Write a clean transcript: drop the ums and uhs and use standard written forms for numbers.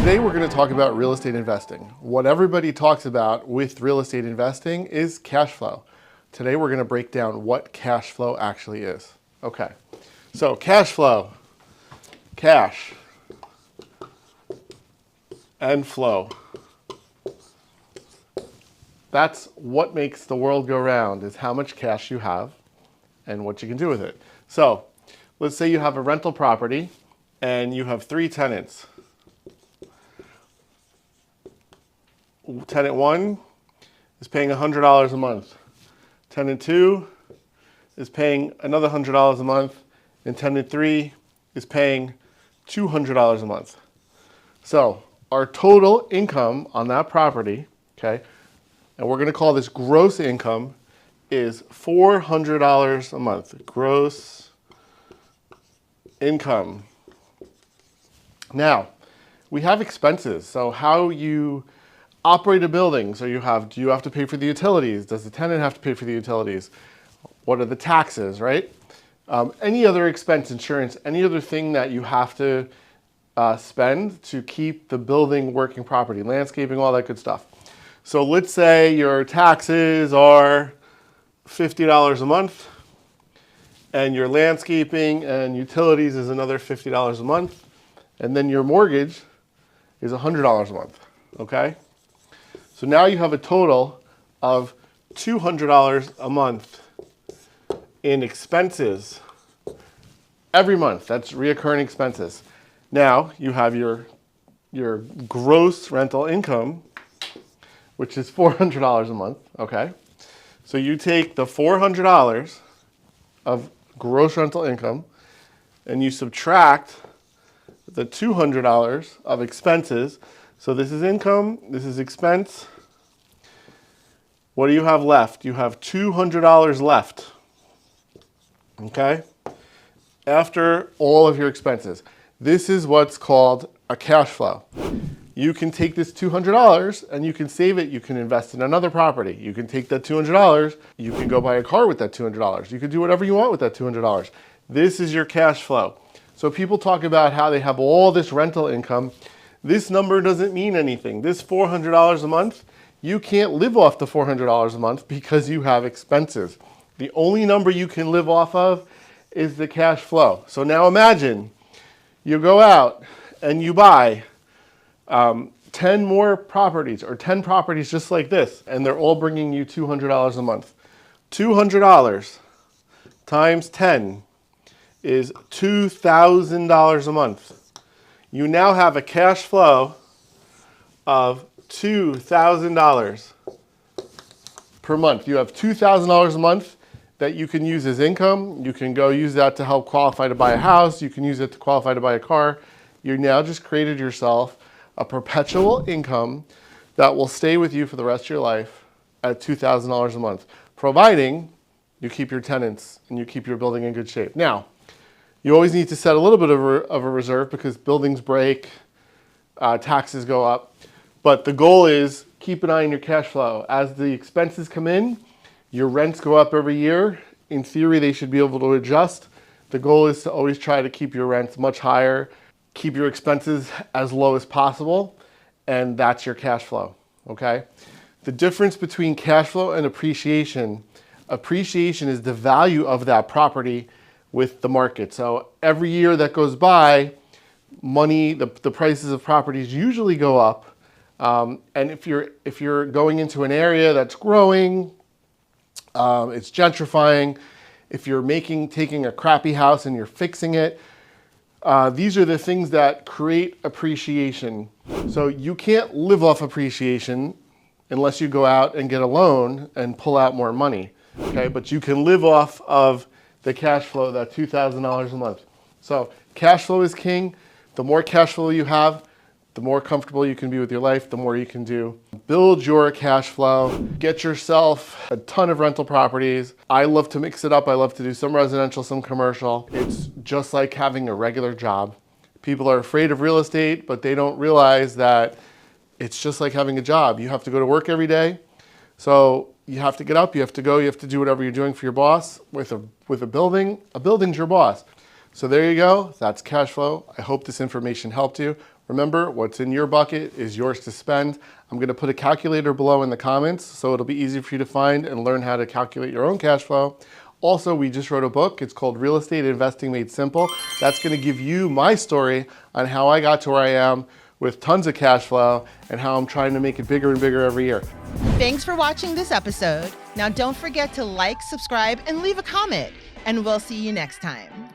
Today we're going to talk about real estate investing. What everybody talks about with real estate investing is cash flow. Today we're going to break down what cash flow actually is. Okay, so cash flow, cash and flow. That's what makes the world go round, is how much cash you have and what you can do with it. So let's say you have a rental property and you have 3 tenants. Tenant 1 is paying $100 a month. Tenant 2 is paying another $100 a month. And tenant 3 is paying $200 a month. So our total income on that property, okay, and we're going to call this gross income, is $400 a month. Gross income. Now, we have expenses. So how you operate a building. So do you have to pay for the utilities? Does the tenant have to pay for the utilities? What are the taxes, right? Any other expense, insurance, any other thing that you have to spend to keep the building working properly, landscaping, all that good stuff. So let's say your taxes are $50 a month and your landscaping and utilities is another $50 a month. And then your mortgage is $100 a month, okay? So now you have a total of $200 a month in expenses every month. That's reoccurring expenses. Now you have your gross rental income, which is $400 a month, okay? So you take the $400 of gross rental income and you subtract the $200 of expenses. So this is income, this is expense. What do you have left? You have $200 left, okay? After all of your expenses. This is what's called a cash flow. You can take this $200 and you can save it. You can invest in another property. You can take that $200. You can go buy a car with that $200. You can do whatever you want with that $200. This is your cash flow. So people talk about how they have all this rental income. This number doesn't mean anything. This $400 a month, you can't live off the $400 a month because you have expenses. The only number you can live off of is the cash flow. So now imagine you go out and you buy 10 more properties or 10 properties just like this, and they're all bringing you $200 a month. $200 times 10 is $2,000 a month. You now have a cash flow of $2,000 per month. You have $2,000 a month that you can use as income. You can go use that to help qualify to buy a house. You can use it to qualify to buy a car. You now just created yourself a perpetual income that will stay with you for the rest of your life at $2,000 a month, providing you keep your tenants and you keep your building in good shape. Now, you always need to set a little bit of a reserve because buildings break, taxes go up. But the goal is keep an eye on your cash flow. As the expenses come in, your rents go up every year. In theory, they should be able to adjust. The goal is to always try to keep your rents much higher, keep your expenses as low as possible, and that's your cash flow, okay? The difference between cash flow and appreciation is the value of that property with the market. So every year that goes by, the prices of properties usually go up. And if you're going into an area that's growing, it's gentrifying, if you're taking a crappy house and you're fixing it, these are the things that create appreciation. So you can't live off appreciation unless you go out and get a loan and pull out more money, okay? But you can live off of the cash flow, that $2,000 a month. So cash flow is king. The more cash flow you have, the more comfortable you can be with your life, the more you can do. Build your cash flow, get yourself a ton of rental properties. I love to mix it up. I love to do some residential, some commercial. It's just like having a regular job. People are afraid of real estate, but they don't realize that it's just like having a job. You have to go to work every day. So you have to get up, you have to go, you have to do whatever you're doing for your boss. With a building's your boss. So there you go, that's cash flow. I hope this information helped you. Remember, what's in your bucket is yours to spend. I'm going to put a calculator below in the comments so it'll be easy for you to find and learn how to calculate your own cash flow. Also, we just wrote a book. It's called Real Estate Investing Made Simple. That's going to give you my story on how I got to where I am with tons of cash flow and how I'm trying to make it bigger and bigger every year. Thanks for watching this episode. Now don't forget to like, subscribe, and leave a comment. And we'll see you next time.